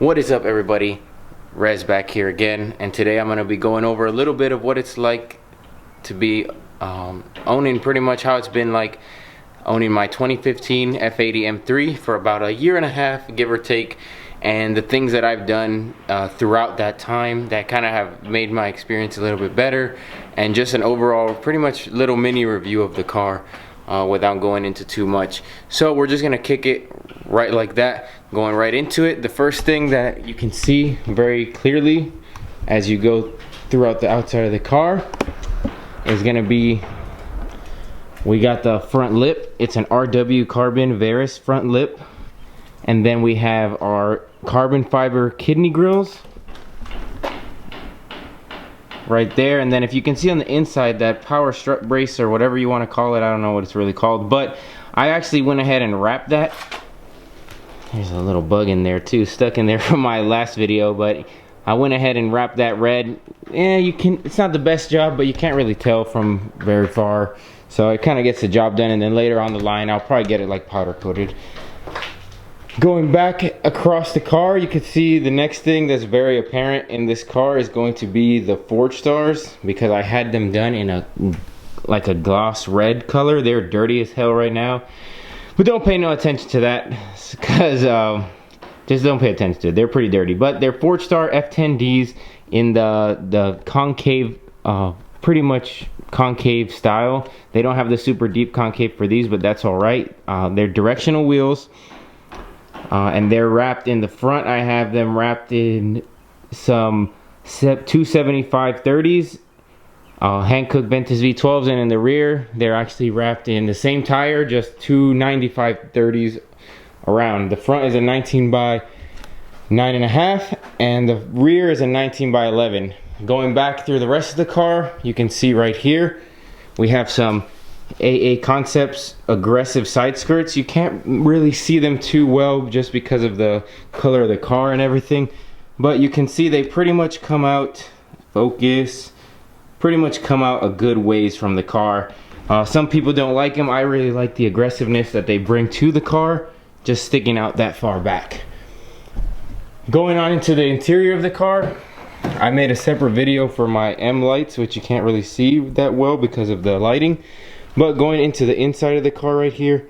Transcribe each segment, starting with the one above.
What is up, everybody? Rez back here again, and today I'm going to be going over a little bit of what it's like to be owning, pretty much how it's been like owning my 2015 F80 M3 for about a year and a half, give or take, and the things that I've done throughout that time that kind of have made my experience a little bit better, and just an overall pretty much little mini review of the car without going into too much. So we're just gonna kick it right like that, going right into it. The first thing that you can see very clearly as you go throughout the outside of the car is gonna be, we got the front lip. It's an RW carbon Veris front lip, and then we have our carbon fiber kidney grills right there. And then if you can see on the inside, that power strut brace or whatever you want to call it, I don't know what it's really called, but I actually went ahead and wrapped that. There's a little bug in there too, stuck in there from my last video, but I went ahead and wrapped that red. Yeah, you can, it's not the best job, but you can't really tell from very far, so it kind of gets the job done. And then later on the line I'll probably get it like powder coated. Going back across the car, you can see the next thing that's very apparent in this car is going to be the Forge Stars, because I had them done in a like a gloss red color. They're dirty as hell right now, but don't pay no attention to that, because just don't pay attention to it. They're pretty dirty, but they're Forge Star F10Ds in the concave, pretty much concave style. They don't have the super deep concave for these, but that's all right. They're directional wheels. And they're wrapped in the front. I have them wrapped in some 275 30s, Hankook Ventus V12s, and in the rear they're actually wrapped in the same tire, just 295 30s around. The front is a 19 by 9.5, and the rear is a 19 by 11. Going back through the rest of the car, you can see right here we have some Aaconcepts aggressive side skirts. You can't really see them too well just because of the color of the car and everything, but you can see they pretty much come out, focus, pretty much come out a good ways from the car. Some people don't like them. I really like the aggressiveness that they bring to the car, just sticking out that far back. Going on into the interior of the car, I made a separate video for my M lights, which you can't really see that well because of the lighting. But going into the inside of the car right here,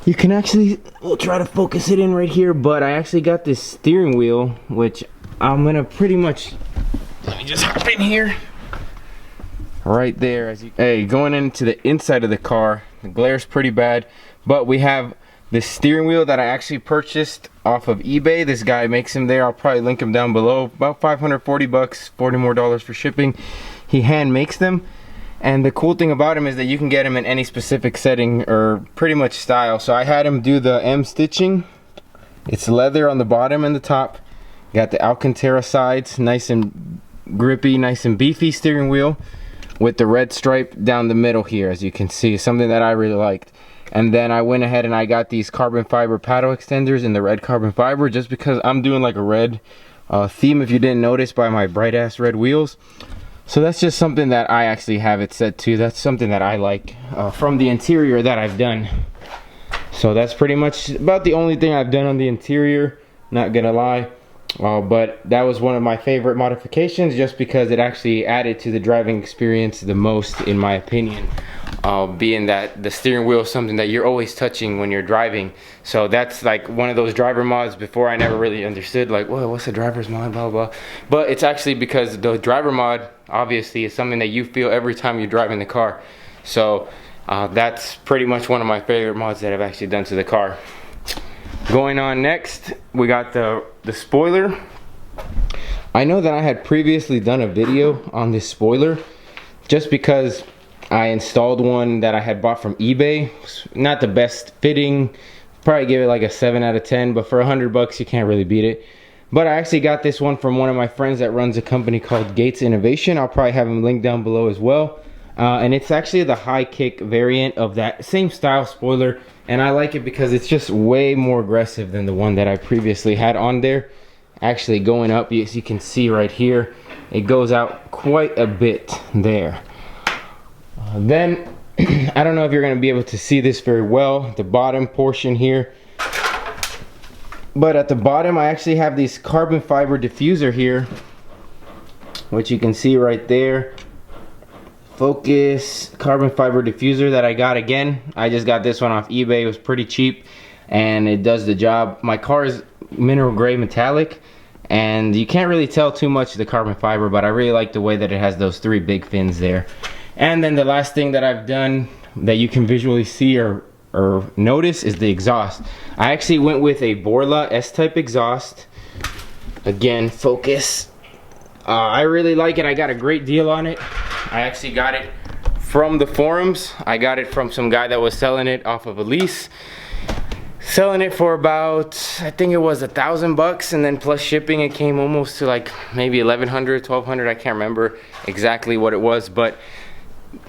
you can actually, we'll try to focus it in right here, but I actually got this steering wheel, which I'm gonna pretty much, let me just hop in here. Right there, as you, hey, going into the inside of the car, the glare's pretty bad, but we have this steering wheel that I actually purchased off of eBay. This guy makes them there. I'll probably link him down below. About 540 bucks, $40 more for shipping. He hand makes them. And the cool thing about him is that you can get him in any specific setting or pretty much style. So I had him do the M stitching. It's leather on the bottom and the top. Got the Alcantara sides, nice and grippy, nice and beefy steering wheel with the red stripe down the middle here, as you can see, something that I really liked. And then I went ahead and I got these carbon fiber paddle extenders in the red carbon fiber, just because I'm doing like a red theme, if you didn't notice by my bright ass red wheels. So that's just something that I actually have it set to. That's something that I like from the interior that I've done. So that's pretty much about the only thing I've done on the interior, not gonna lie. But that was one of my favorite modifications, just because it actually added to the driving experience the most, in my opinion. Being that the steering wheel is something that you're always touching when you're driving. So that's like one of those driver mods. Before, I never really understood, like, whoa, what's a driver's mod, blah, blah. But it's actually because the driver mod, obviously, is something that you feel every time you're driving the car. So that's pretty much one of my favorite mods that I've actually done to the car. Going on next, we got the spoiler. I know that I had previously done a video on this spoiler, just because I installed one that I had bought from eBay. Not the best fitting, probably give it like a 7 out of 10, but for 100 bucks you can't really beat it. But I actually got this one from one of my friends that runs a company called Gatesinnovations. I'll probably have him linked down below as well. And it's actually the high kick variant of that same style spoiler, and I like it because it's just way more aggressive than the one that I previously had on there. Actually going up, as you can see right here, it goes out quite a bit there. Then I don't know if you're going to be able to see this very well. The bottom portion here But at the bottom I actually have this carbon fiber diffuser here, which you can see right there. Focus carbon fiber diffuser that I got. Again, I just got this one off eBay. It was pretty cheap and it does the job. My car is mineral gray metallic and you can't really tell too much of the carbon fiber, but I really like the way that it has those 3 big fins there. And then the last thing that I've done that you can visually see or notice is the exhaust. I actually went with a Borla S-type exhaust. Again, focus. I really like it. I got a great deal on it. I actually got it from the forums. I got it from some guy that was selling it off of a lease. Selling it for about, I think it was $1,000 and then plus shipping it came almost to like maybe 1,100, 1,200. I can't remember exactly what it was, but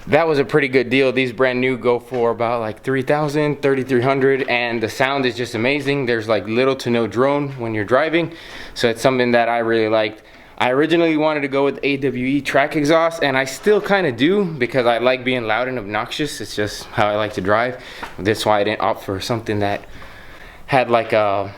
that was a pretty good deal. These brand new go for about like 3,000, 3,300, and the sound is just amazing. There's like little to no drone when you're driving, so it's something that I really liked. I originally wanted to go with AWE track exhaust, and I still kind of do because I like being loud and obnoxious. It's just how I like to drive. That's why I didn't opt for something that had like a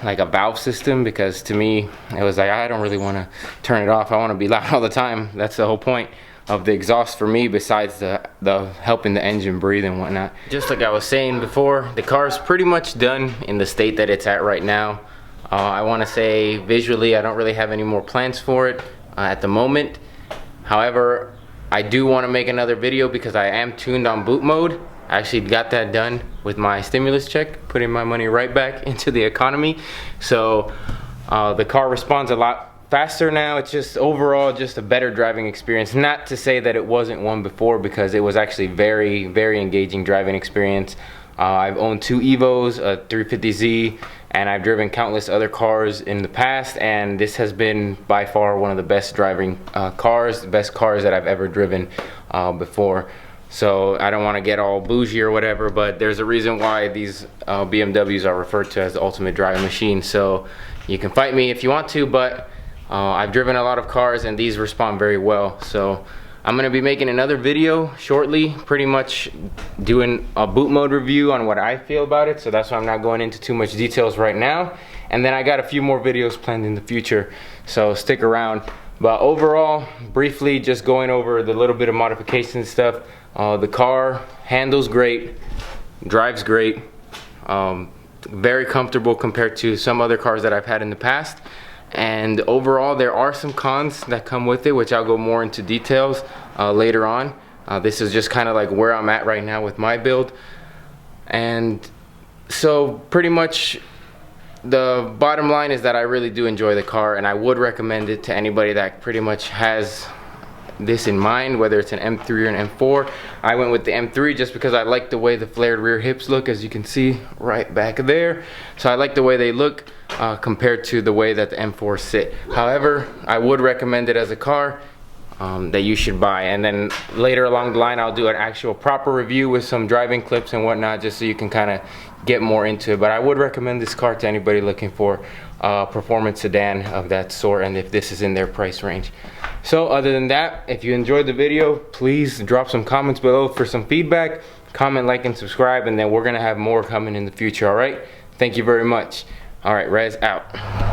valve system, because to me it was like, I don't really want to turn it off. I want to be loud all the time. That's the whole point of the exhaust for me, besides the helping the engine breathe and whatnot. Just like I was saying before, the car is pretty much done in the state that it's at right now. I want to say visually I don't really have any more plans for it at the moment. However, I do want to make another video because I am tuned on boot mode. I actually got that done with my stimulus check, putting my money right back into the economy. So the car responds a lot faster now. It's just overall just a better driving experience. Not to say that it wasn't one before, because it was actually very, very engaging driving experience. I've owned 2 Evos, a 350Z, and I've driven countless other cars in the past, and this has been by far one of the best driving cars, the best cars that I've ever driven before. So I don't want to get all bougie or whatever, but there's a reason why these BMWs are referred to as the ultimate driving machine. So you can fight me if you want to, but I've driven a lot of cars and these respond very well. So I'm gonna be making another video shortly, pretty much doing a boot mode review on what I feel about it. So that's why I'm not going into too much details right now. And then I got a few more videos planned in the future, so stick around. But overall, briefly, just going over the little bit of modification stuff. The car handles great, drives great, very comfortable compared to some other cars that I've had in the past. And overall, there are some cons that come with it, which I'll go more into details later on. This is just kind of like where I'm at right now with my build. And so pretty much the bottom line is that I really do enjoy the car, and I would recommend it to anybody that pretty much has this in mind, whether it's an M3 or an M4. I went with the M3 just because I like the way the flared rear hips look, as you can see right back there. So I like the way they look compared to the way that the M4s sit. However, I would recommend it as a car that you should buy, and then later along the line I'll do an actual proper review with some driving clips and whatnot, just so you can kind of get more into it. But I would recommend this car to anybody looking for a performance sedan of that sort, and if this is in their price range. So other than that, if you enjoyed the video, please drop some comments below for some feedback. Comment, like, and subscribe, and then we're gonna have more coming in the future. All right, thank you very much. All right, Rez out.